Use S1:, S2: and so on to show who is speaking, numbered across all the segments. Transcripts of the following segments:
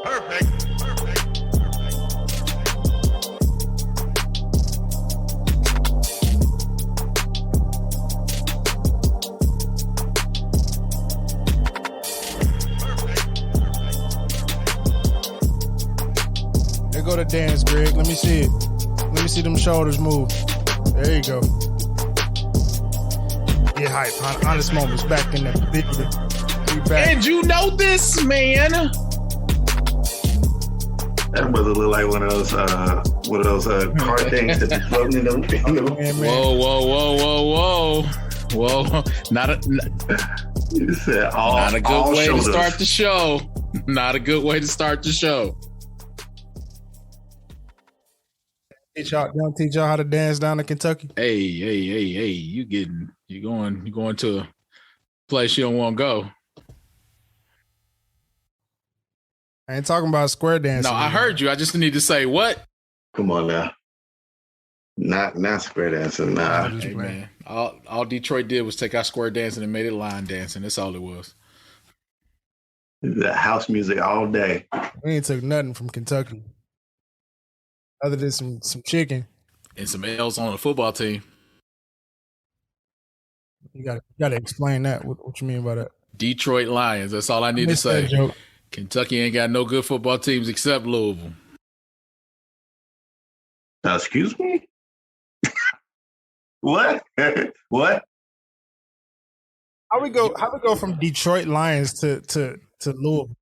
S1: There go the dance, Greg. Let me see it. Let me see them shoulders move. There you go. Get hype. Honest moments back in the building. We back.
S2: And you know this, man.
S3: That brother look like one of those car things that be floating in the
S2: Whoa. Not a good way to start the show. Not a good way to start the show.
S1: Don't teach y'all how to dance down in Kentucky.
S2: Hey, you going to a place you don't want to go.
S1: I ain't talking about square dancing.
S2: No, I heard you. I just need to say what?
S3: Come on now. Not square dancing. Nah.
S2: Hey, man. All Detroit did was take out square dancing and made it line dancing. That's all it was.
S3: The house music all day.
S1: We ain't took nothing from Kentucky. Other than some chicken.
S2: And some L's on the football team.
S1: You gotta explain that. What you mean by that?
S2: Detroit Lions. That's all I need to say. Kentucky ain't got no good football teams except Louisville.
S3: Excuse me? What? What?
S1: How we go from Detroit Lions to Louisville?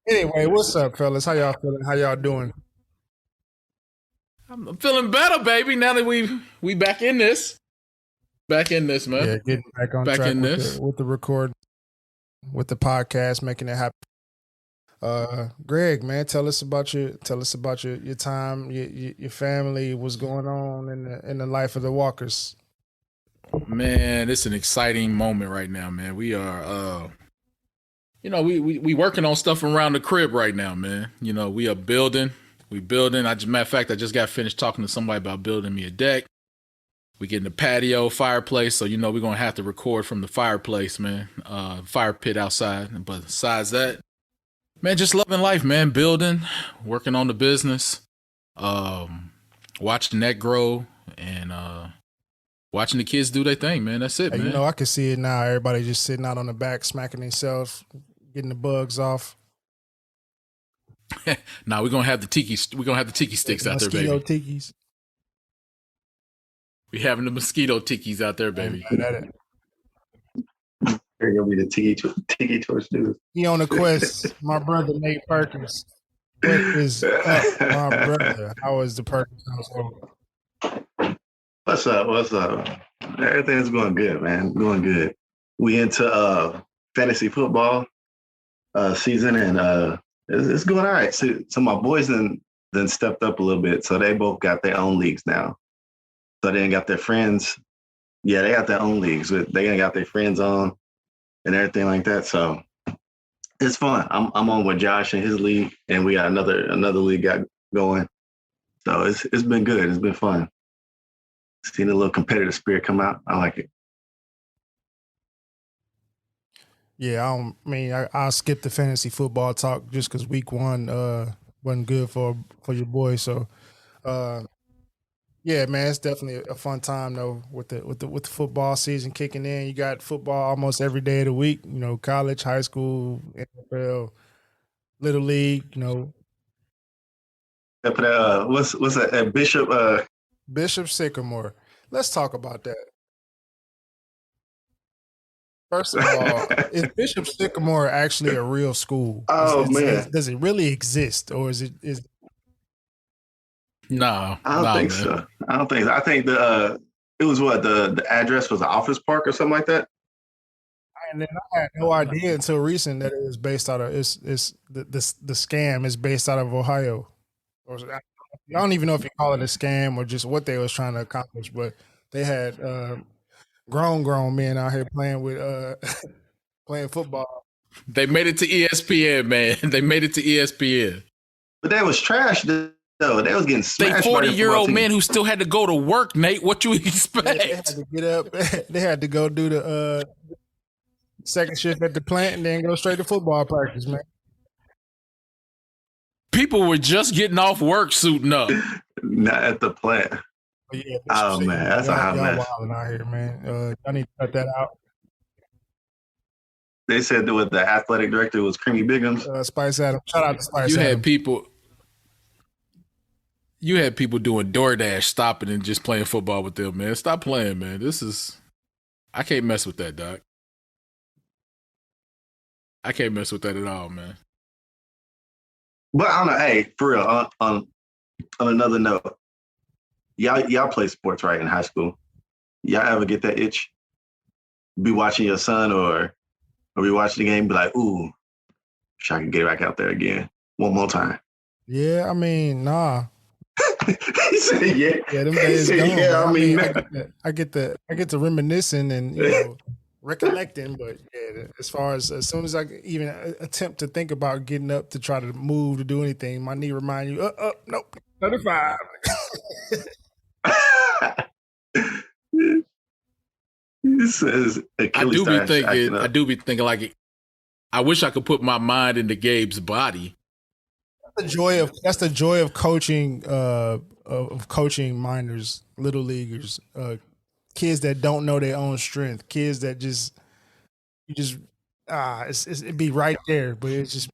S1: Anyway, what's up, fellas? How y'all feeling? How y'all doing?
S2: I'm feeling better, baby. Now that we back in this. Back in this, man.
S1: Yeah, getting back on track with the record, with the podcast, making it happen. Greg, man, tell us about your time, your family, what's going on in the life of the Walkers.
S2: Man, it's an exciting moment right now, man. We are we working on stuff around the crib right now, man. You know, we are building. Matter of fact, I just got finished talking to somebody about building me a deck. We getting a patio, fireplace, so we're gonna have to record from the fireplace, man. Fire pit outside. But besides that, man, just loving life, man. Building, working on the business, watching that grow, and watching the kids do their thing, man. That's it, man.
S1: You know, I can see it now. Everybody just sitting out on the back, smacking themselves, getting the bugs off.
S2: Nah, we're gonna have the tiki sticks out there, baby.
S1: Mosquito tikis.
S2: We having the mosquito tikis out there, baby.
S3: They're gonna be the tiki torch dudes.
S1: He on the quest. My brother Nate Perkins. What is up, my brother? How is the Perkins household?
S3: What's up? Everything's going good, man. Going good. We into fantasy football season, and it's going all right. So my boys then stepped up a little bit, so they both got their own leagues now. So they got their friends. Yeah, they got their own leagues. They got their friends on and everything like that. So it's fun. I'm on with Josh and his league, and we got another league got going. So it's been good. It's been fun. Seeing a little competitive spirit come out. I like it.
S1: Yeah, I'll skip the fantasy football talk just because week one wasn't good for your boy. So, yeah, man, it's definitely a fun time though with the football season kicking in. You got football almost every day of the week. You know, college, high school, NFL, little league. You know,
S3: what's that?
S1: Bishop Sycamore. Let's talk about that. First of all, is Bishop Sycamore actually a real school?
S3: Man,
S1: does it really exist, or is it?
S2: No,
S3: I don't think so. I don't think so. I think it was the address was an office park or something like that.
S1: And then I had no idea until recent that it was based out of the scam is based out of Ohio. Or I don't even know if you call it a scam or just what they was trying to accomplish, but they had grown men out here playing with playing football.
S2: They made it to ESPN, man. They made it to ESPN.
S3: But that was trash, though. They was getting smashed.
S2: They 40-year-old men who still had to go to work, Nate. What you expect?
S1: They had to get up. They had to go do the second shift at the plant and then go straight to football practice, man.
S2: People were just getting off work suiting up.
S3: Not at the plant.
S1: But yeah,
S3: Oh man, that's a hot
S1: y'all
S3: mess.
S1: wilding out here, man. I need to cut that out.
S3: They said that what the athletic director was Creamy Biggums.
S1: Spice Adams. Shout out to Spice
S2: You
S1: Adams.
S2: had people doing DoorDash, stopping and just playing football with them, man. Stop playing, man. I can't mess with that, Doc. I can't mess with that at all, man.
S3: But I don't know. Hey, for real. On another note, y'all play sports, right, in high school? Y'all ever get that itch? Be watching your son or be watching the game, be like, ooh, wish I could get back out there again one more time.
S1: Yeah, I mean, nah.
S3: He said, yeah.
S1: Yeah, them days gone.
S3: Yeah, I mean,
S1: I get to reminiscing and recollecting, but yeah, as soon as I even attempt to think about getting up to try to move to do anything, my knee remind you, nope, 35.
S3: He says
S2: I do be thinking like, I wish I could put my mind into Gabe's body.
S1: That's the joy of coaching minors, little leaguers, kids that don't know their own strength, kids that it'd be right there, but it's just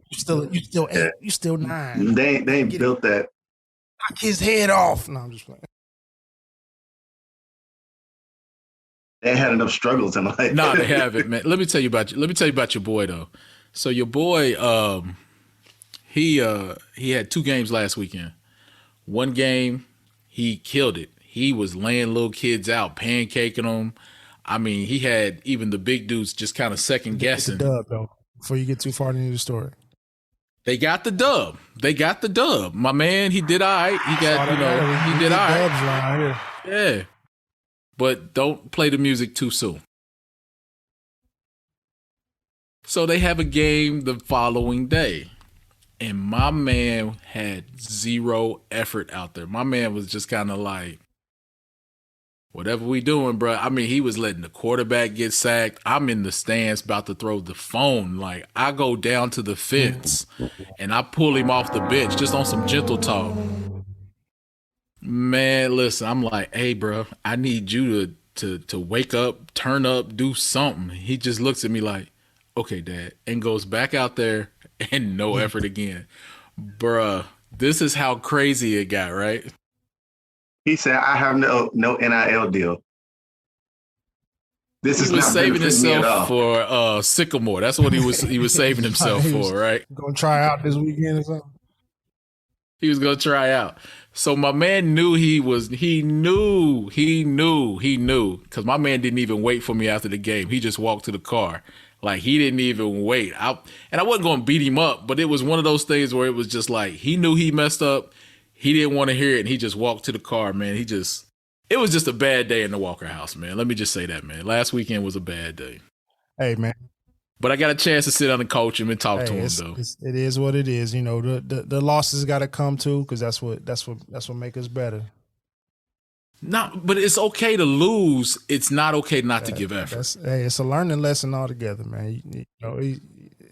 S1: you still 8, you still 9.
S3: They ain't built that.
S1: Knock his head off. No, I'm just playing.
S3: They had enough struggles in life.
S2: No, they haven't, man. Let me tell you about your boy though. So your boy, he had 2 games last weekend. One game, he killed it. He was laying little kids out, pancaking them. I mean, he had even the big dudes just kind of second guessing.
S1: Dub though, before you get too far into the story.
S2: They got the dub. My man, he did all right. He did all right. Yeah. But don't play the music too soon. So they have a game the following day. And my man had 0 effort out there. My man was just kind of like, whatever we doing, bro. I mean, he was letting the quarterback get sacked. I'm in the stands about to throw the phone. Like, I go down to the fence and I pull him off the bench just on some gentle talk. Man, listen, I'm like, hey, bro, I need you to wake up, turn up, do something. He just looks at me like, okay, Dad, and goes back out there and no effort again. Bruh, this is how crazy it got, right?
S3: He said, I have no NIL deal. He
S2: was saving himself for Sycamore. That's what he was saving himself for, right?
S1: Gonna try out this weekend or something?
S2: He was gonna try out. So my man knew he knew, because my man didn't even wait for me after the game. He just walked to the car. Like, he didn't even wait. I wasn't going to beat him up, but it was one of those things where it was just like, he knew he messed up. He didn't want to hear it, and he just walked to the car, man. It was just a bad day in the Walker house, man. Let me just say that, man. Last weekend was a bad day.
S1: Hey, man.
S2: But I got a chance to sit down and coach him and talk to him, though.
S1: It is what it is. You know, the losses got to come too, because that's what make us better.
S2: No, but it's okay to lose. It's not okay not to give effort.
S1: It's a learning lesson altogether, man. You know,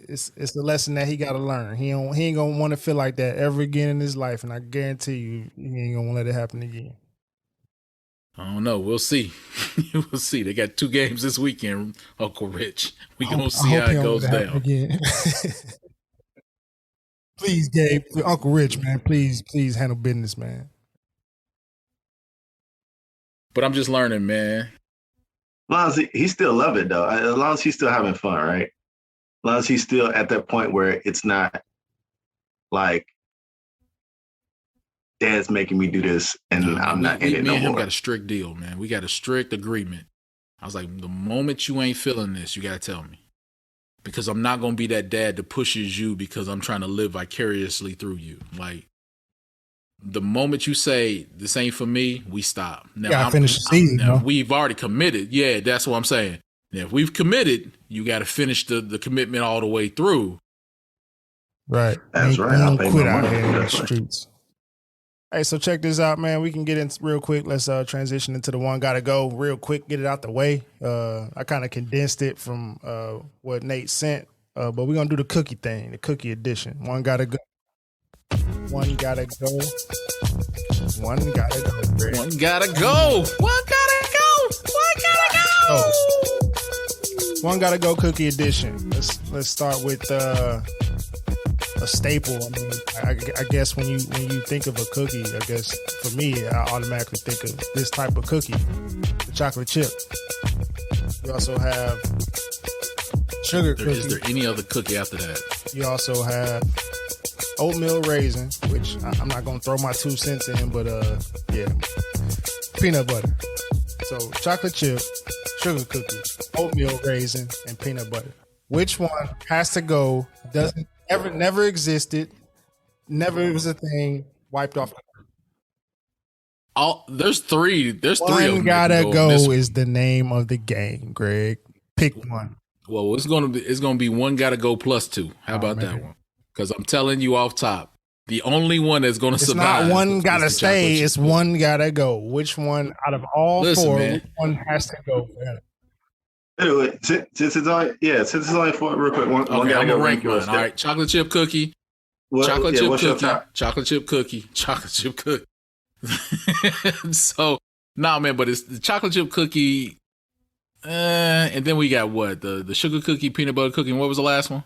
S1: it's a lesson that he got to learn. He ain't gonna want to feel like that ever again in his life, and I guarantee you, he ain't gonna let it happen again.
S2: I don't know. We'll see. We'll see. They got 2 games this weekend, Uncle Rich. We gonna see how it goes down.
S1: Please, Gabe, Uncle Rich, man. Please handle business, man.
S2: But I'm just learning, man.
S3: As long as he still love it, though. As long as he's still having fun, right? As long as he's still at that point where it's not like, Dad's making me do this and I'm not in it no more. Me and him
S2: got a strict deal, man. We got a strict agreement. I was like, the moment you ain't feeling this, you got to tell me. Because I'm not going to be that dad that pushes you because I'm trying to live vicariously through you. Like, the moment you say, this ain't for me, we stop. Now,
S1: finish the season.
S2: Now, we've already committed. Yeah, that's what I'm saying. Now, if we've committed, you got to finish the commitment all the way through.
S1: Right.
S3: That's right. I'll pay
S1: quit
S3: my
S1: out
S3: money.
S1: here in the
S3: That's right.
S1: streets. Hey, so check this out, man. We can get in real quick. Let's transition into the one gotta go real quick, get it out the way. I kind of condensed it from what Nate sent, but we're going to do the cookie thing, the cookie edition. One gotta go. One gotta go. One gotta go. Greg.
S2: One gotta go. One gotta go. One gotta go.
S1: Oh. One gotta go cookie edition. Let's start with a staple. I mean, I guess when you think of a cookie, I guess for me, I automatically think of this type of cookie, the chocolate chip. You also have sugar cookie.
S2: Is there any other cookie after that?
S1: You also have oatmeal raisin, which I'm not gonna throw my 2 cents in, but yeah, peanut butter. So chocolate chip, sugar cookie, oatmeal raisin, and peanut butter. Which one has to go? Never existed, never was a thing. Wiped off.
S2: There's three. There's three of them.
S1: One gotta go is the name of the game, Greg. Pick one.
S2: Well, it's gonna be one gotta go plus 2. How about that one? Because I'm telling you off top, the only one that's gonna survive.
S1: It's not one gotta stay. It's one gotta go. Which one out of all four?
S2: Man.
S1: Which one has to go?
S3: Anyway, since it's only 4, real quick. One gotta go. Rank yours.
S2: All right, chocolate chip cookie. Chocolate chip cookie. So, man, but it's the chocolate chip cookie. And then we got what? The sugar cookie, peanut butter cookie. And what was the last one?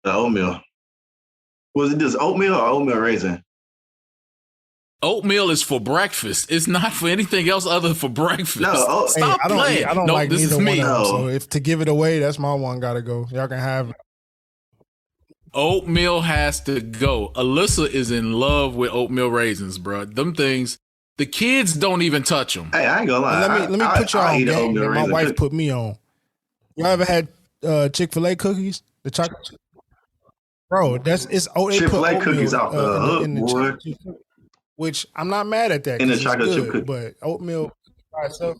S3: The oatmeal. Was it just oatmeal or oatmeal raisin?
S2: Oatmeal is for breakfast. It's not for anything else other than for breakfast.
S3: No,
S2: stop playing.
S1: I don't like
S2: this
S1: neither
S2: is me.
S1: one of them. So if to give it away, that's my one gotta go. Y'all can have it.
S2: Oatmeal has to go. Alyssa is in love with oatmeal raisins, bro. Them things, the kids don't even touch them.
S3: Hey, I ain't gonna lie.
S1: Let me put y'all on game that my wife put me on. Y'all ever had Chick-fil-A cookies? The chocolate chip? Bro, it's
S3: Chick-fil-A cookies off the hook, boy.
S1: Which I'm not mad at that.
S3: In the chocolate chip cookie.
S1: But oatmeal by itself.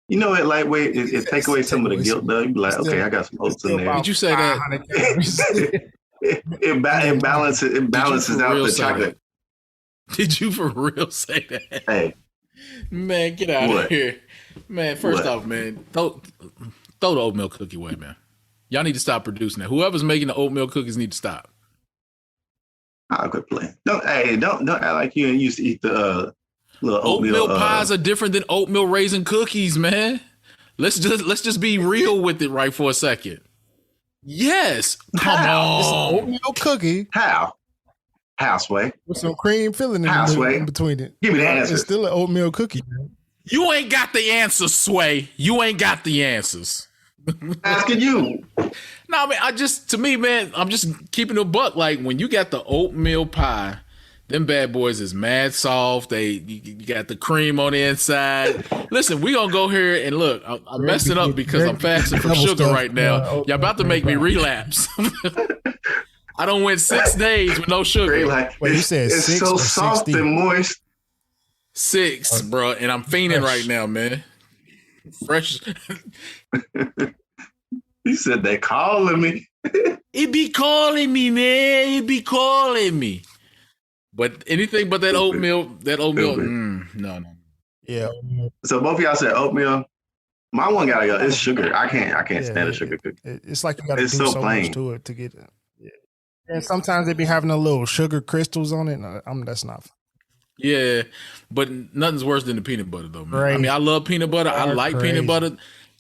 S3: You know it lightweight. It take away some of the guilt though. You be like, okay, I got some oats in there.
S2: Did you say that?
S3: it balances out the chocolate.
S2: Did you for real say that?
S3: Hey.
S2: Man, get out of here. Man, first off, man, throw the oatmeal cookie away, man. Y'all need to stop producing that. Whoever's making the oatmeal cookies need to stop.
S3: I'll quit playing. Don't act like you used to eat the little
S2: oatmeal pies are different than oatmeal raisin cookies, man. Let's just be real with it right for a second. Yes, come on.
S1: It's an oatmeal cookie.
S3: How, Sway?
S1: With some cream filling in between it.
S3: Give me the answer.
S1: It's still an oatmeal cookie, man.
S2: You ain't got the answers, Sway. You ain't got the answers.
S3: Asking you.
S2: No, man, to me, man, I'm just keeping a buck. Like when you got the oatmeal pie, them bad boys is mad soft. You got the cream on the inside. Listen, we gonna go here and look. I'm messing up because I'm fasting from sugar right now. Y'all about to make me relapse. I don't went 6 days with no sugar.
S3: Like,
S1: wait, you said
S3: it's
S1: 6
S3: so
S1: or
S3: soft
S1: 60?
S3: and moist.
S2: 6, bro, and I'm fiending right now, man. Fresh.
S3: He said they calling me.
S2: It be calling me, man. It be calling me. But anything but that oatmeal, no.
S1: Yeah.
S3: So both of y'all said oatmeal. My one gotta go. It's sugar. I can't stand a sugar cookie.
S1: It's like you gotta do
S3: so
S1: so
S3: plain.
S1: much to it to get it. Yeah. And sometimes they be having a little sugar crystals on it. That's not fun.
S2: Yeah, but nothing's worse than the peanut butter, though, man.
S1: Right.
S2: I mean, I love peanut butter. I like peanut butter.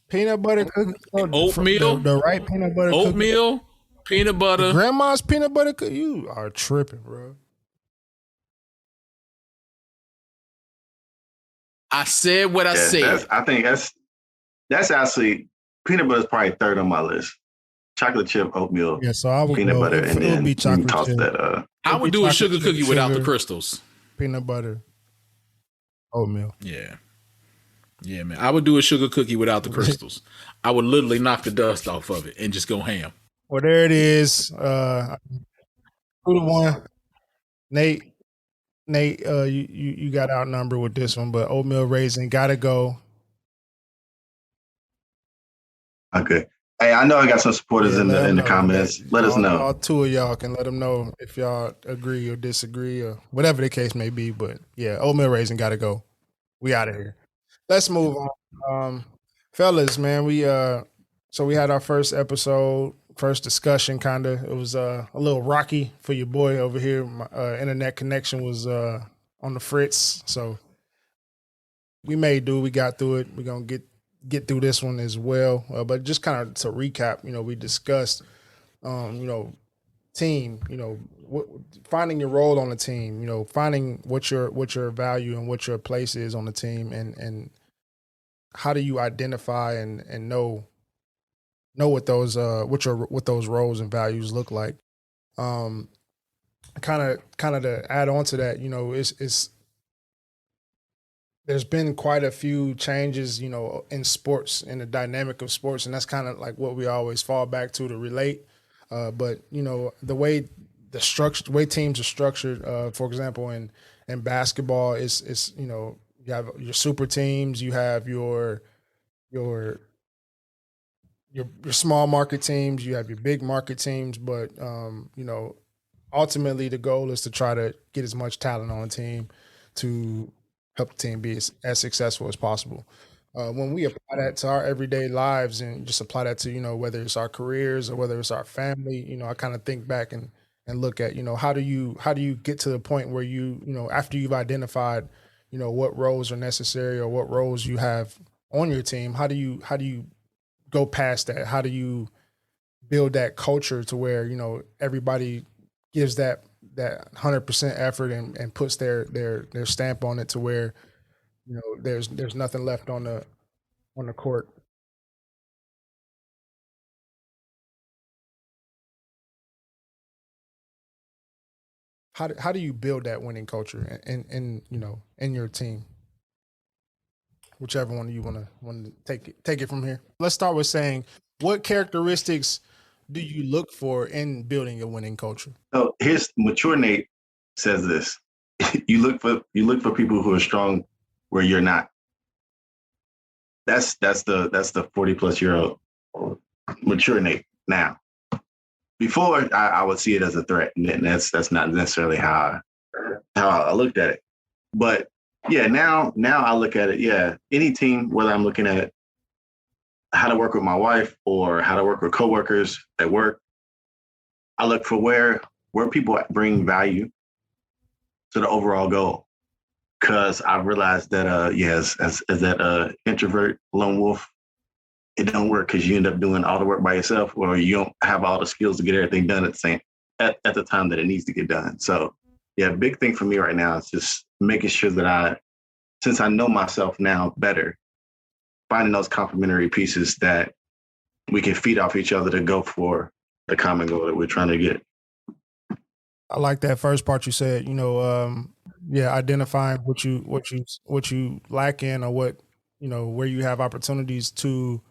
S1: Peanut butter cookies.
S2: Oatmeal.
S1: The right peanut butter
S2: oatmeal,
S1: cookie.
S2: Peanut butter.
S1: Grandma's peanut butter cookie. You are tripping, bro.
S2: I said what I said.
S3: I think that's actually peanut butter is probably third on my list. Chocolate chip, oatmeal,
S1: so I would
S3: peanut butter, and then
S1: be chocolate
S3: toss
S1: chip.
S3: that.
S2: I would do a sugar cookie without the crystals.
S1: Peanut butter, oatmeal.
S2: Yeah, man. I would do a sugar cookie without the crystals. I would literally knock the dust off of it and just go ham.
S1: Well, there it is. 2-1. Nate, you got outnumbered with this one, but oatmeal raisin gotta go.
S3: Okay. Hey, I know I got some supporters in the comments. Let us know.
S1: All 2 of y'all can let them know if y'all agree or disagree or whatever the case may be. But yeah, oatmeal raisin gotta go. We out of here. Let's move on. Fellas, man, we had our first episode. first discussion. Kind of, it was a little rocky for your boy over here. My internet connection was on the fritz, so we made do. We got through it. We're gonna get through this one as well. But just kind of to recap, we discussed, team. Finding your role on the team. Finding what your value and what your place is on the team, and how do you identify and know what those what those roles and values look like. Kind of to add on to that, it's there's been quite a few changes, in sports, in the dynamic of sports, and that's kind of like what we always fall back to relate. But the way the way teams are structured, for example, in basketball, is you have your super teams, you have your small market teams, you have your big market teams, but ultimately the goal is to try to get as much talent on the team to help the team be as successful as possible. When we apply that to our everyday lives and just apply that to, whether it's our careers or whether it's our family, I kind of think back and look at, how do you get to the point where after you've identified, what roles are necessary or what roles you have on your team, how do you go past that? How do you build that culture to where, everybody gives that 100% effort and puts their stamp on it to where, there's nothing left on the court. How do you build that winning culture in your team? Whichever one you want to take it from here. Let's start with saying, what characteristics do you look for in building a winning culture?
S3: So here's Mature Nate says this: you look for people who are strong where you're not. That's the 40+ year old Mature Nate now. Before I would see it as a threat, and that's not necessarily how I looked at it. But yeah, now I look at it. Yeah, any team, whether I'm looking at how to work with my wife or how to work with coworkers at work, I look for where people bring value to the overall goal. Because I've realized that as that introvert lone wolf, it don't work because you end up doing all the work by yourself, or you don't have all the skills to get everything done at the time that it needs to get done. So yeah, big thing for me right now is just making sure that since I know myself now better, finding those complementary pieces that we can feed off each other to go for the common goal that we're trying to get.
S1: I like that first part you said, identifying what you lack in, or what, where you have opportunities to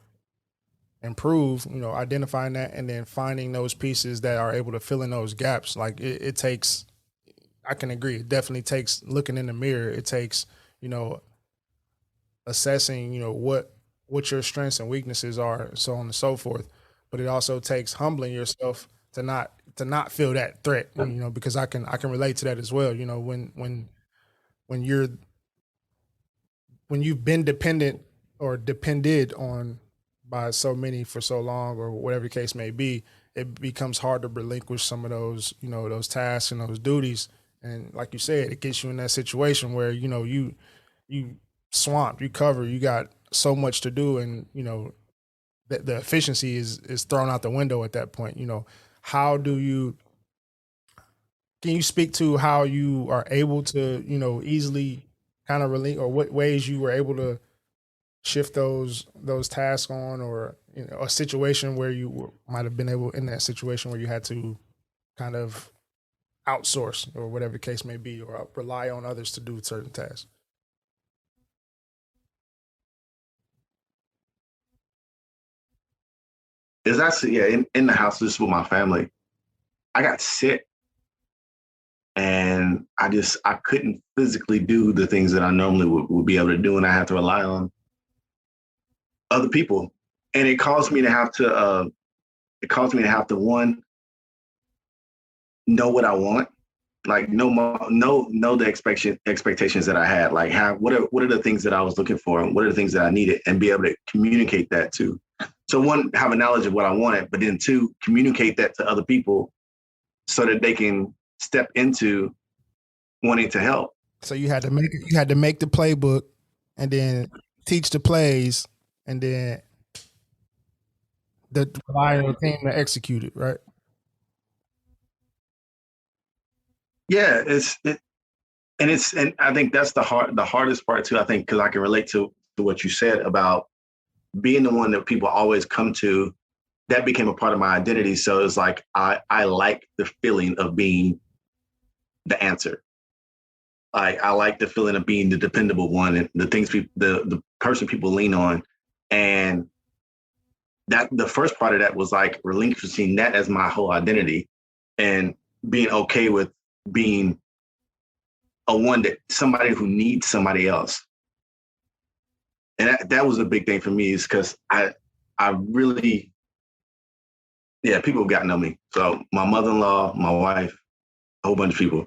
S1: improve, identifying that and then finding those pieces that are able to fill in those gaps. Like it takes, I can agree, it definitely takes looking in the mirror. It takes, assessing, what your strengths and weaknesses are, so on and so forth. But it also takes humbling yourself to not feel that threat, because I can relate to that as well. When you've been dependent or depended on by so many for so long, or whatever the case may be, it becomes hard to relinquish some of those, those tasks and those duties. And like you said, it gets you in that situation where, you swamped, you cover, you got so much to do, and the efficiency is thrown out the window at that point. How do you, can you speak to how you are able to, easily kind of relate, or what ways you were able to shift those tasks on, or a situation where you might have been able, in that situation where you had to kind of outsource, or whatever the case may be, or rely on others to do certain tasks?
S3: Is actually, in the house, just with my family, I got sick and I couldn't physically do the things that I normally would be able to do, and I had to rely on other people. And it caused me to have to one, know what I want, like know the expectations that I had, like what are the things that I was looking for, and what are the things that I needed, and be able to communicate that to So one, have a knowledge of what I wanted, but then two, communicate that to other people so that they can step into wanting to help.
S1: So you had to make the playbook, and then teach the plays, and then the rely on the team to execute it, right?
S3: Yeah, and I think that's the hardest part too. I think because I can relate to what you said about being the one that people always come to. That became a part of my identity. So it's like I like the feeling of being the answer. I like the feeling of being the dependable one and the things the person people lean on. And that the first part of that was like relinquishing that as my whole identity and being okay with being a one that somebody who needs somebody else. And that was a big thing for me, is because I really, yeah, people got to know me. So my mother-in-law, my wife, a whole bunch of people.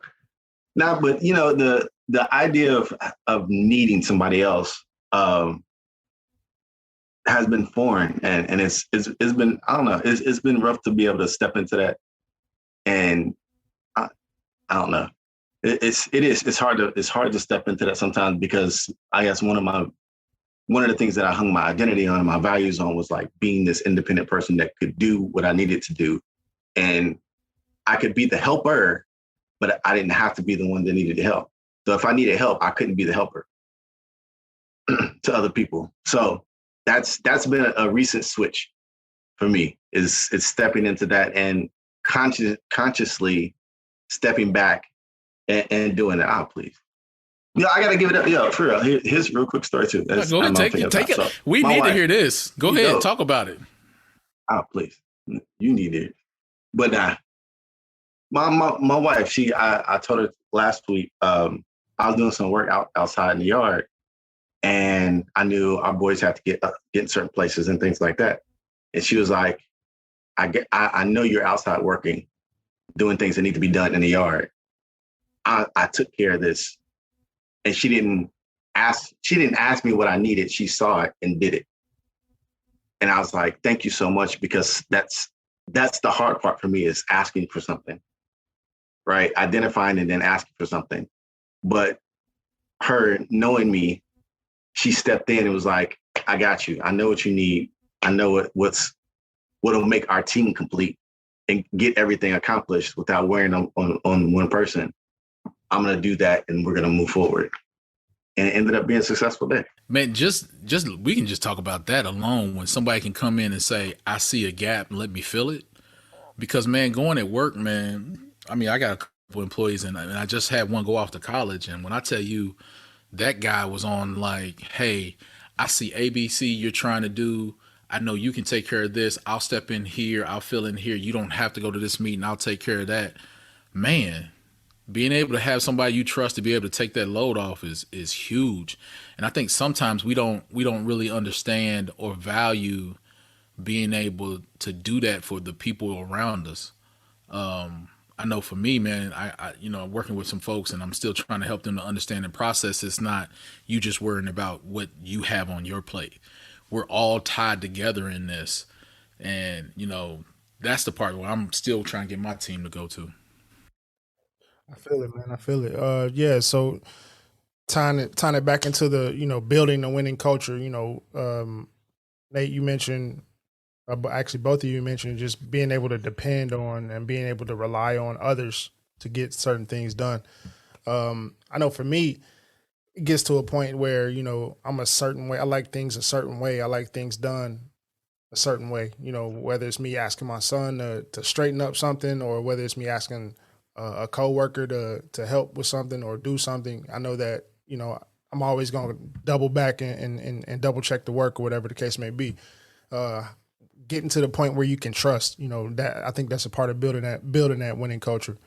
S3: Now, but you know, the idea of needing somebody else has been foreign, and it's been, I don't know, it's been rough to be able to step into that, and I don't know, it's hard to step into that sometimes, because I guess one of the things that I hung my identity on and my values on was like being this independent person that could do what I needed to do, and I could be the helper, but I didn't have to be the one that needed the help. So if I needed help, I couldn't be the helper to other people. So that's been a recent switch for me, is it's stepping into that and consciously stepping back and doing it. Oh, please. Yeah, I gotta give it up. Yo, for real. Here's a real quick story too.
S2: Go ahead, take it. So, we need to hear this. Go ahead, talk about it.
S3: Oh, please. You need it. But my wife, I told her last week, I was doing some work outside in the yard, and I knew our boys have to get in certain places and things like that. And she was like, I know you're outside working, doing things that need to be done in the yard. I took care of this. And she didn't ask me what I needed. She saw it and did it. And I was like, thank you so much, because that's the hard part for me, is asking for something, right? Identifying and then asking for something. But her knowing me, she stepped in and was like, I got you. I know what you need. I know what'll make our team complete and get everything accomplished without wearing on one person. I'm going to do that, and we're going to move forward. And it ended up being a successful day.
S2: Man, just we can just talk about that alone. When somebody can come in and say, I see a gap and let me fill it. Because, man, going at work, man, I mean, I got a couple employees, and I just had one go off to college. And when I tell you that guy was on like, hey, I see ABC you're trying to do. I know you can take care of this. I'll step in here. I'll fill in here. You don't have to go to this meeting. I'll take care of that. Man, being able to have somebody you trust to be able to take that load off is huge. And I think sometimes we don't really understand or value being able to do that for the people around us. I know for me, man, I working with some folks, and I'm still trying to help them to understand and process. It's not you just worrying about what you have on your plate. We're all tied together in this. And, that's the part where I'm still trying to get my team to go to.
S1: I feel it, man. I feel it. Yeah. So tying it back into the building the winning culture. Nate, you mentioned, actually both of you mentioned, just being able to depend on and being able to rely on others to get certain things done. I know for me, it gets to a point where I'm a certain way. I like things a certain way. I like things done a certain way. Whether it's me asking my son to straighten up something, or whether it's me asking a coworker to help with something or do something. I know that I'm always going to double back and double check the work, or whatever the case may be. Getting to the point where you can trust, that I think that's a part of building that winning culture.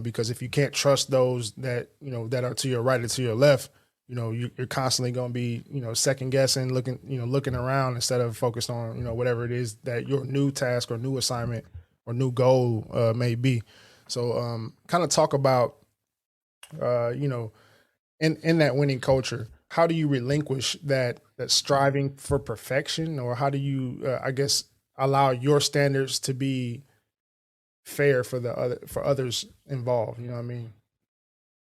S1: Because if you can't trust those that that are to your right or to your left, you're constantly going to be second guessing, looking around instead of focused on whatever it is that your new task or new assignment or new goal may be. So kind of talk about in that winning culture, how do you relinquish that striving for perfection, or how do you I guess allow your standards to be fair for the other for others involved? You know what I mean?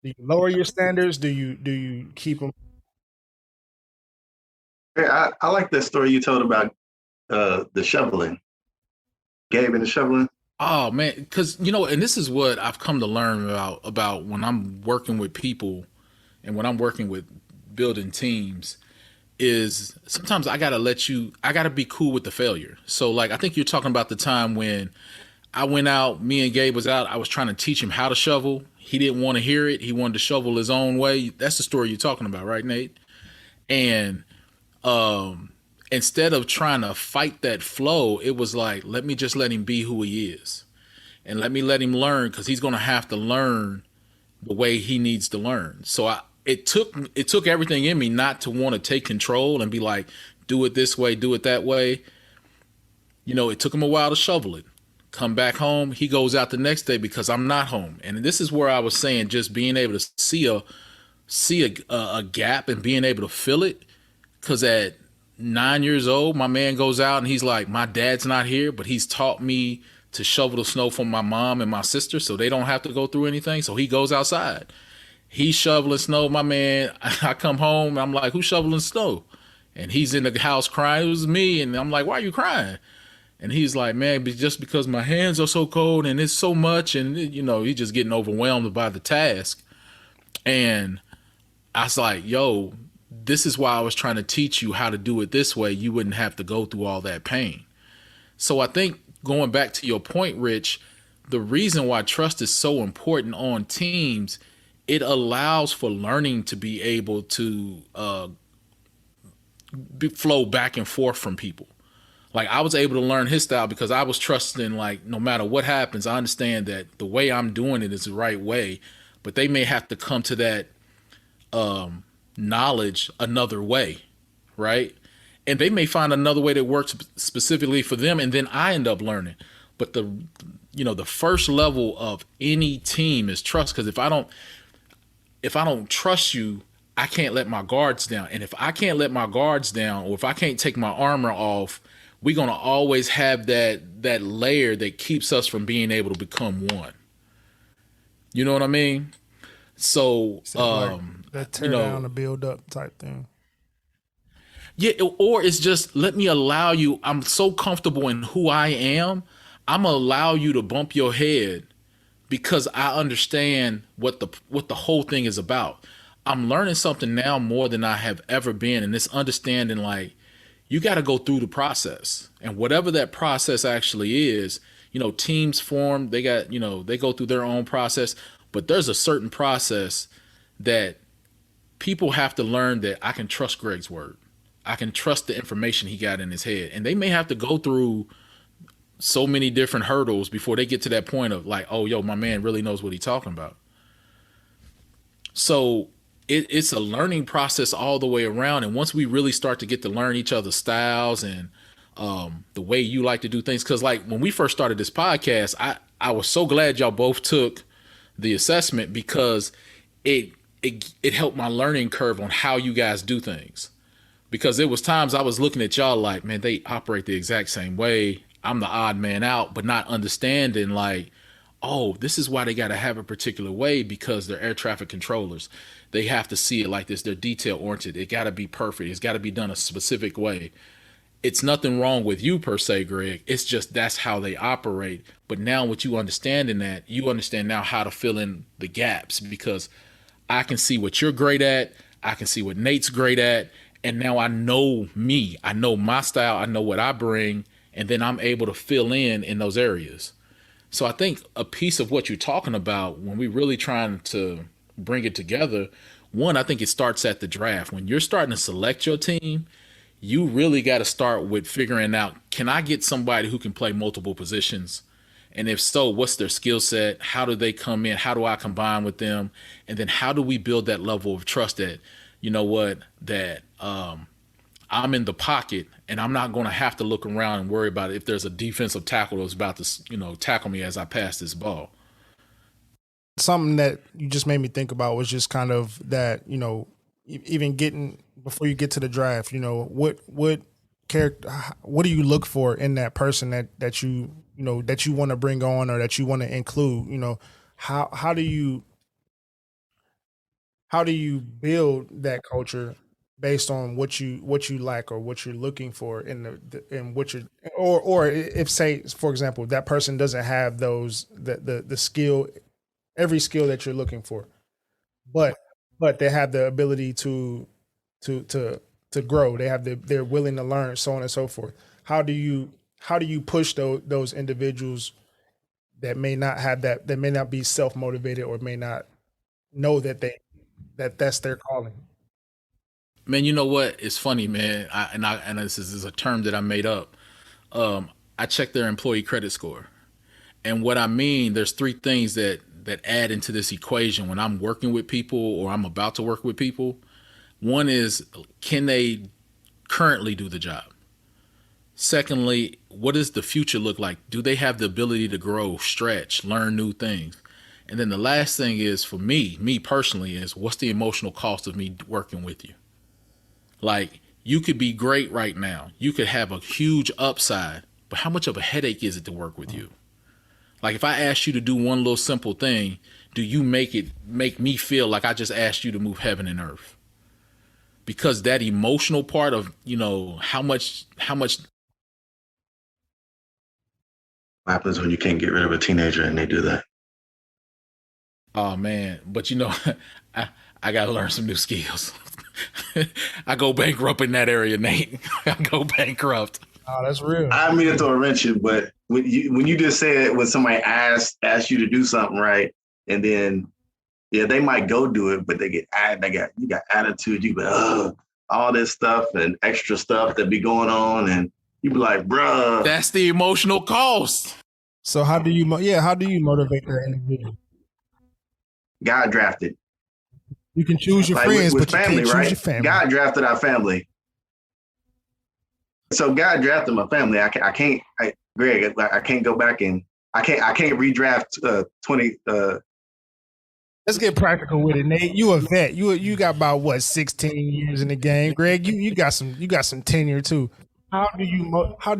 S1: Do you lower your standards? Do you keep them?
S3: Hey, I like that story you told about the shoveling, Gabe and the shoveling.
S2: Oh man, because and this is what I've come to learn about when I'm working with people and when I'm working with building teams is sometimes I gotta be cool with the failure. So like I think you're talking about the time when I went out, me and Gabe was out, I was trying to teach him how to shovel. He didn't want to hear it. He wanted to shovel his own way. That's the story you're talking about, right, Nate? And um instead of trying to fight that flow, it was like, let me just let him be who he is. And let me let him learn because he's gonna have to learn the way he needs to learn. So it took everything in me not to want to take control and be like, do it this way, do it that way. It took him a while to shovel it. Come back home, he goes out the next day because I'm not home. And this is where I was saying just being able to see a gap and being able to fill it. Because at 9 years old, my man goes out and he's like, my dad's not here, but he's taught me to shovel the snow for my mom and my sister so they don't have to go through anything. So he goes outside. He's shoveling snow. My man, I come home and I'm like, who's shoveling snow? And he's in the house crying. It was me. And I'm like, why are you crying? And he's like, man, just because my hands are so cold and it's so much. And, he's just getting overwhelmed by the task. And I was like, yo, this is why I was trying to teach you how to do it this way. You wouldn't have to go through all that pain. So I think going back to your point, Rich, the reason why trust is so important on teams, it allows for learning to be able to flow back and forth from people. Like I was able to learn his style because I was trusting, like, no matter what happens, I understand that the way I'm doing it is the right way, but they may have to come to that knowledge another way, right? And they may find another way that works specifically for them, and then I end up learning. But the first level of any team is trust, because if I don't trust you, I can't let my guards down. And if I can't let my guards down, or if I can't take my armor off, we're gonna always have that layer that keeps us from being able to become one. You know what I mean? So
S1: Like that tear down to build up type thing.
S2: yeah, or it's just let me allow you. I'm so comfortable in who I am. I'm gonna allow you to bump your head because I understand what the whole thing is about. I'm learning something now more than I have ever been, and this understanding, like, you got to go through the process, and whatever that process actually is, teams form. They got they go through their own process, but there's a certain process that people have to learn that I can trust Greg's word. I can trust the information he got in his head, and they may have to go through so many different hurdles before they get to that point of like, oh, yo, my man really knows what he's talking about. So it's a learning process all the way around. And once we really start to get to learn each other's styles and the way you like to do things, because like when we first started this podcast, I was so glad y'all both took the assessment because it helped my learning curve on how you guys do things. Because there was times I was looking at y'all like, man, they operate the exact same way. I'm the odd man out, but not understanding like, oh, this is why they got to have a particular way, because they're air traffic controllers. They have to see it like this. They're detail oriented. It got to be perfect. It's got to be done a specific way. It's nothing wrong with you per se, Greg. It's just that's how they operate. But now what you understand in that, you understand now how to fill in the gaps, because I can see what you're great at. I can see what Nate's great at. And now I know me. I know my style. I know what I bring. And then I'm able to fill in those areas. So I think a piece of what you're talking about when we're really trying to bring it together, one, I think it starts at the draft. When you're starting to select your team, you really got to start with figuring out, can I get somebody who can play multiple positions? And if so, what's their skill set? How do they come in? How do I combine with them? And then how do we build that level of trust that, you know what, that I'm in the pocket and I'm not going to have to look around and worry about it if there's a defensive tackle that's about to, tackle me as I pass this ball.
S1: Something that you just made me think about was just kind of that, even getting before you get to the draft, what character, what do you look for in that person that that you want to bring on or that you want to include? How do you build that culture based on what you like or what you're looking for in in what you're or if, say, for example, that person doesn't have the skill, every skill that you're looking for, but they have the ability to to to grow. They're willing to learn, so on and so forth. How do you push those individuals that may not have that may not be self motivated or may not know that's their calling?
S2: Man, you know what? It's funny, man. And this is a term that I made up. I check their employee credit score, and what I mean, there's three things that add into this equation when I'm working with people or I'm about to work with people. One is, can they currently do the job? Secondly, what does the future look like? Do they have the ability to grow, stretch, learn new things? And then the last thing is, for me personally, is what's the emotional cost of me working with you? Like, you could be great right now. You could have a huge upside, but how much of a headache is it to work with you? Like, if I asked you to do one little simple thing, do you make me feel like I just asked you to move heaven and earth? Because that emotional part of, how much
S3: What happens when you can't get rid of a teenager and they do that?
S2: Oh man, but I gotta learn some new skills. I go bankrupt in that area, Nate. I go bankrupt.
S1: Oh, that's real.
S3: I mean to throw a wrench in, but when you just said when somebody asked you to do something, right, and then they might go do it, but you got attitude, you be all this stuff and extra stuff that be going on, and you be like, bruh.
S2: That's the emotional cost.
S1: So how do you motivate that individual?
S3: God drafted.
S1: You can choose your friends,
S3: with
S1: but
S3: family,
S1: you can't
S3: right?
S1: choose your family.
S3: God drafted our family. So God drafted my family. Greg, I can't go back and I can't redraft 20.
S1: Let's get practical with it, Nate. You a vet. You got about 16 years in the game. Greg, you got some tenure too. How do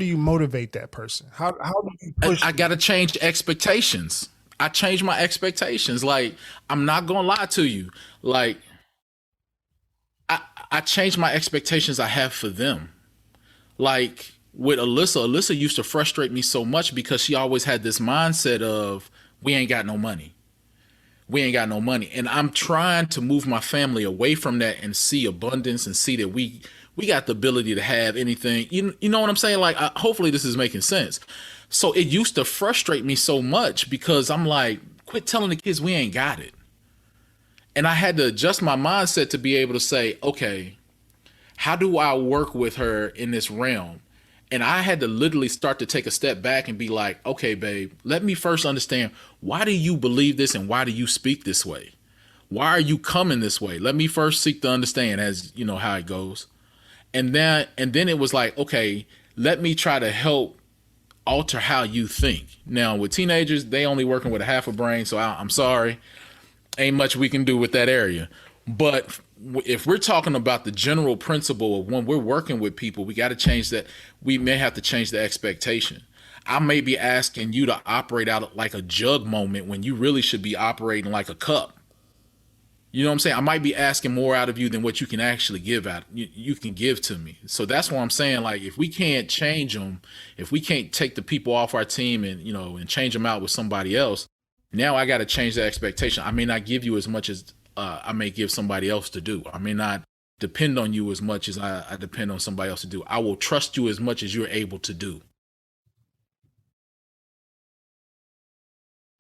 S1: you motivate that person? How do you push?
S2: I gotta change expectations. I change my expectations. Like, I'm not gonna lie to you. Like, I change my expectations I have for them. Like with Alyssa used to frustrate me so much because she always had this mindset of, we ain't got no money. We ain't got no money. And I'm trying to move my family away from that and see abundance and see that we got the ability to have anything. You know what I'm saying? Like, hopefully this is making sense. So it used to frustrate me so much because I'm like, quit telling the kids we ain't got it. And I had to adjust my mindset to be able to say, okay, how do I work with her in this realm? And I had to literally start to take a step back and be like, okay, babe, let me first understand, why do you believe this and why do you speak this way? Why are you coming this way? Let me first seek to understand, as you know how it goes. And then it was like, okay, let me try to help alter how you think. Now with teenagers, they only working with a half a brain, so I'm sorry, ain't much we can do with that area. But if we're talking about the general principle of when we're working with people, we got to change that. We may have to change the expectation. I may be asking you to operate out like a jug moment when you really should be operating like a cup. You know what I'm saying? I might be asking more out of you than what you can actually give out. You can give to me. So that's why I'm saying, like, if we can't change them, if we can't take the people off our team and, and change them out with somebody else, now I got to change the expectation. I may not give you as much as I may give somebody else to do. I may not depend on you as much as I depend on somebody else to do. I will trust you as much as you're able to do.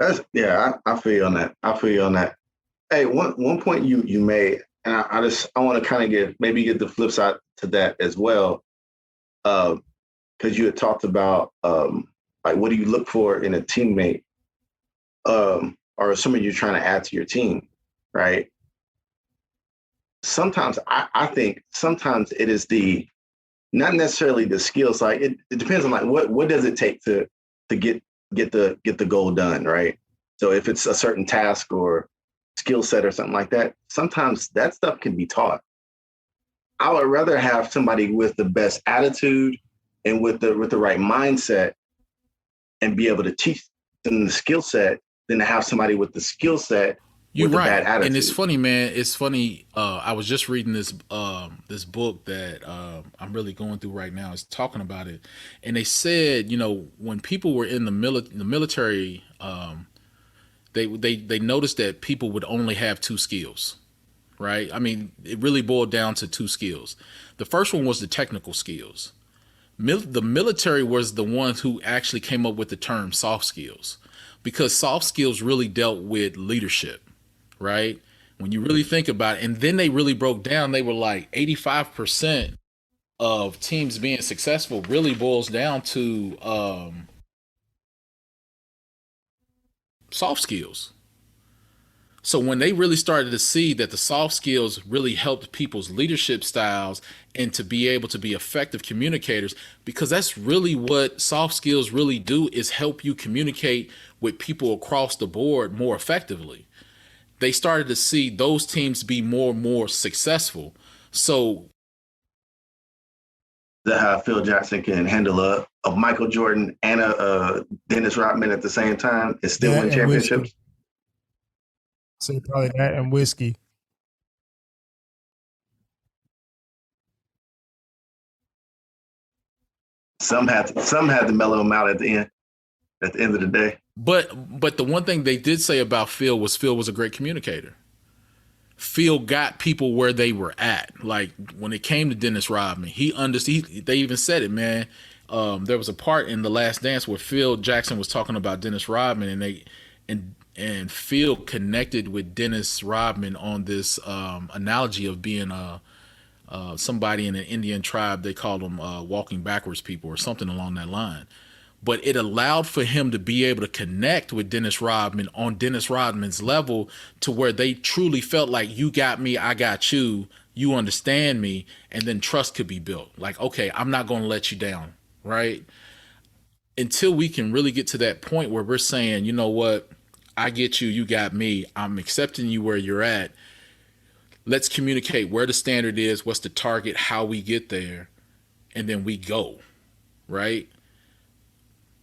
S3: I feel you on that. Hey, one point you made, and I want to kind of get the flip side to that as well, because you had talked about like, what do you look for in a teammate, or somebody you're trying to add to your team, right? Sometimes I think sometimes it is not necessarily the skills. Like it depends on like what does it take to get the goal done, right? So if it's a certain task or skill set or something like that, sometimes that stuff can be taught. I would rather have somebody with the best attitude and with the right mindset and be able to teach them the skill set than to have somebody with the skill set
S2: You're
S3: with a bad
S2: right, and it's
S3: attitude.
S2: funny, man. It's funny. I was just reading this book that I'm really going through right now. It's talking about it, and they said, when people were in the military, they noticed that people would only have two skills, right? I mean, it really boiled down to two skills. The first one was the technical skills. The military was the ones who actually came up with the term soft skills, because soft skills really dealt with leadership, right? When you really think about it, and then they really broke down, they were like 85% of teams being successful really boils down to soft skills. So when they really started to see that the soft skills really helped people's leadership styles and to be able to be effective communicators, because that's really what soft skills really do, is help you communicate with people across the board more effectively. They started to see those teams be more and more successful. So
S3: That how Phil Jackson can handle a Michael Jordan and a Dennis Rodman at the same time and still
S1: That
S3: win
S1: and whiskey.
S3: championships.
S1: Say probably that and whiskey.
S3: Some had to mellow him out at the end. At the end of the day,
S2: but the one thing they did say about Phil was a great communicator. Phil got people where they were at. Like when it came to Dennis Rodman, he understood. They even said it, man. There was a part in The Last Dance where Phil Jackson was talking about Dennis Rodman, and Phil connected with Dennis Rodman on this analogy of being somebody in an Indian tribe. They called them walking backwards people or something along that line. But it allowed for him to be able to connect with Dennis Rodman on Dennis Rodman's level, to where they truly felt like, you got me, I got you, you understand me, and then trust could be built. Like, okay, I'm not going to let you down, right? Until we can really get to that point where we're saying, you know what, I get you, you got me, I'm accepting you where you're at. Let's communicate where the standard is, what's the target, how we get there, and then we go, right?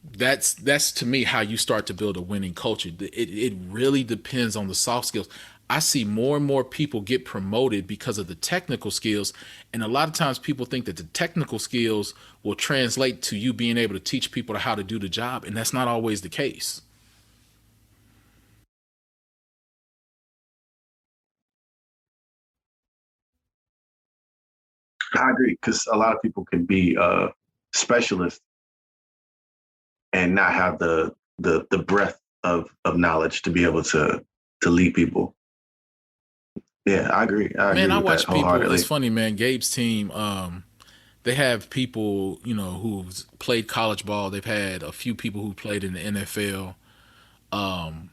S2: That's to me how you start to build a winning culture. It really depends on the soft skills. I see more and more people get promoted because of the technical skills, and a lot of times people think that the technical skills will translate to you being able to teach people how to do the job, and that's not always the case.
S3: I agree because a lot of people can be specialists and not have the breadth of knowledge to be able to lead people. Yeah, I agree. I
S2: Man,
S3: agree
S2: I
S3: with that
S2: watch people. It's
S3: wholeheartedly.
S2: funny, man. Gabe's team, they have people, who've played college ball. They've had a few people who played in the NFL. Um,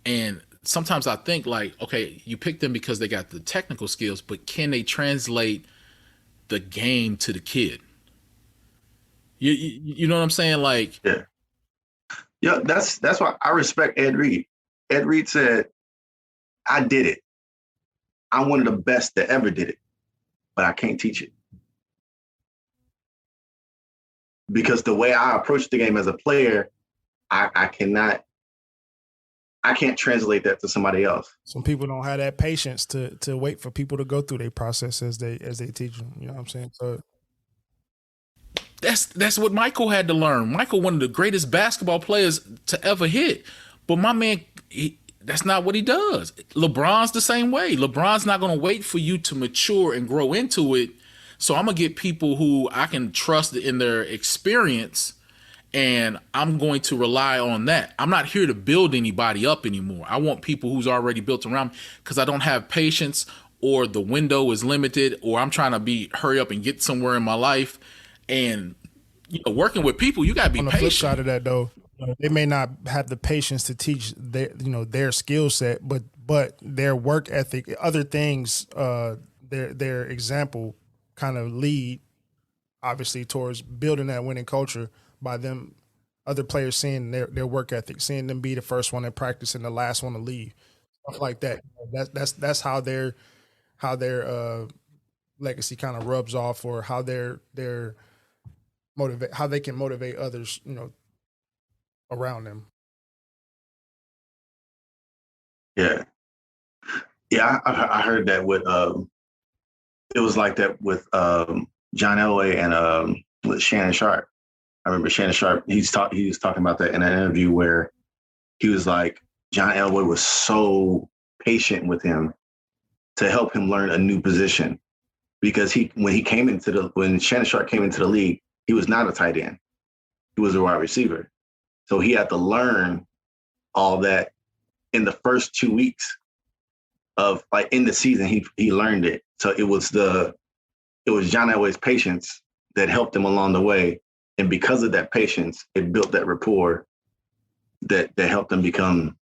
S2: and sometimes I think, like, okay, you pick them because they got the technical skills, but can they translate the game to the kid? You know what I'm saying? Like,
S3: Yeah, yeah. That's why I respect Ed Reed. Ed Reed said, "I did it. I'm one of the best that ever did it, but I can't teach it because the way I approach the game as a player, I cannot I can't translate that to somebody else."
S1: Some people don't have that patience to wait for people to go through their process as they teach them. You know what I'm saying? So
S2: that's what Michael had to learn. Michael, one of the greatest basketball players to ever hit, but my man, that's not what he does. LeBron's the same way. LeBron's not going to wait for you to mature and grow into it. So I'm gonna get people who I can trust in their experience, and I'm going to rely on that. I'm not here to build anybody up anymore. I want people who's already built around me, because I don't have patience, or the window is limited, or I'm trying to be hurry up and get somewhere in my life. And working with people, you gotta be
S1: on the flip side
S2: patient.
S1: of that, though, they may not have the patience to teach their skill set, but their work ethic, other things, their example kind of lead obviously towards building that winning culture by them, other players seeing their work ethic, seeing them be the first one in practice and the last one to leave, stuff like that. That's how they're legacy kind of rubs off, or how they're motivate, how they can motivate others, around them.
S3: Yeah. I heard that with it was like that with John Elway and with Shannon Sharp. I remember Shannon Sharp. He was talking about that in an interview where he was like, John Elway was so patient with him to help him learn a new position, because when Shannon Sharp came into the league, he was not a tight end. He was a wide receiver. So he had to learn all that in the first 2 weeks of in the season. He learned it. So it was John Elway's patience that helped him along the way. And because of that patience, it built that rapport that helped them become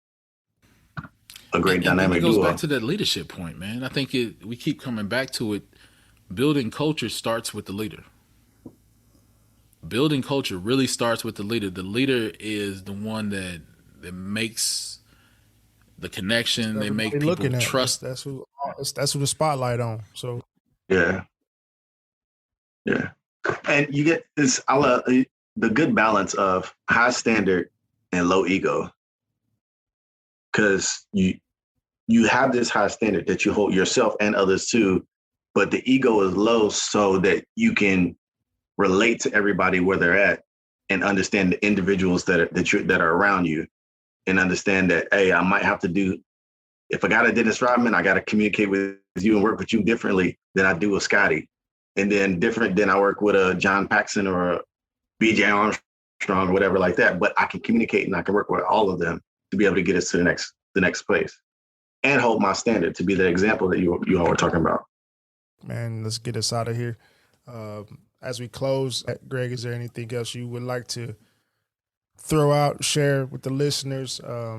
S3: a great dynamic duo.
S2: It goes back to that leadership point, man. I think we keep coming back to it. Building culture starts with the leader. Building culture really starts with the leader. The leader is the one that makes the connection. They make people trust.
S1: That's who the spotlight on. So
S3: yeah. And you get this, the good balance of high standard and low ego, because you have this high standard that you hold yourself and others to, but the ego is low so that you can relate to everybody where they're at and understand the individuals that are around you, and understand that, hey, I might have to do, if I got a Dennis Rodman, I got to communicate with you and work with you differently than I do with Scotty. And then different than I work with a John Paxson or a BJ Armstrong or whatever like that. But I can communicate and I can work with all of them to be able to get us to the next place, and hold my standard to be the example that you all were talking about.
S1: Man, let's get us out of here. As we close, Greg, is there anything else you would like to throw out, share with the listeners? I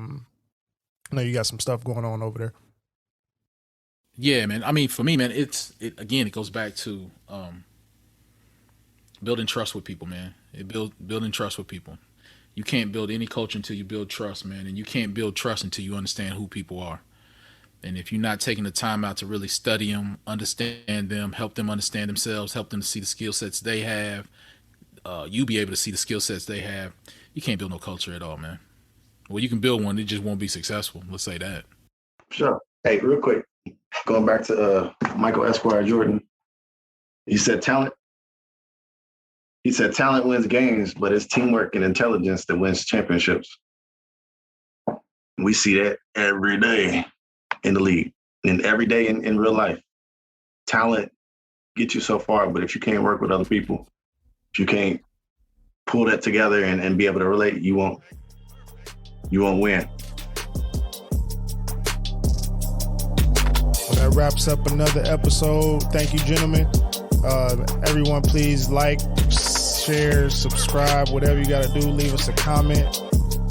S1: know you got some stuff going on over there.
S2: Yeah, man. I mean, for me, man, it goes back to building trust with people, man. Building trust with people. You can't build any culture until you build trust, man. And you can't build trust until you understand who people are. And if you're not taking the time out to really study them, understand them, help them understand themselves, help them to see the skill sets they have, you be able to see the skill sets they have, you can't build no culture at all, man. Well, you can build one, it just won't be successful. Let's say that.
S3: Sure. Hey, real quick, going back to Michael Esquire Jordan, he said talent wins games, but it's teamwork and intelligence that wins championships. We see that every day in the league and every day in real life. Talent gets you so far, but if you can't work with other people, if you can't pull that together and be able to relate, you won't win.
S1: Well, that wraps up another episode. Thank you, gentlemen. Everyone, please like, share, subscribe, whatever you got to do. Leave us a comment.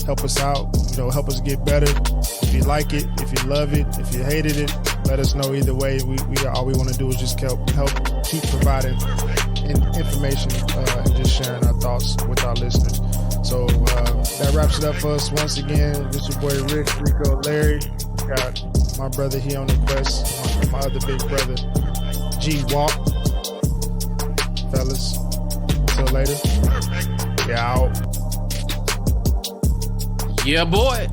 S1: Help us out. Help us get better. If you like it, if you love it, if you hated it, let us know. Either way, we all we want to do is just help keep providing information and just sharing our thoughts with our listeners. So that wraps it up for us. Once again, this is your boy Rick, Rico, Larry. Got my brother here on the quest, my other big brother, G Walk. Fellas, till later. Yeah, out.
S2: Yeah, boy.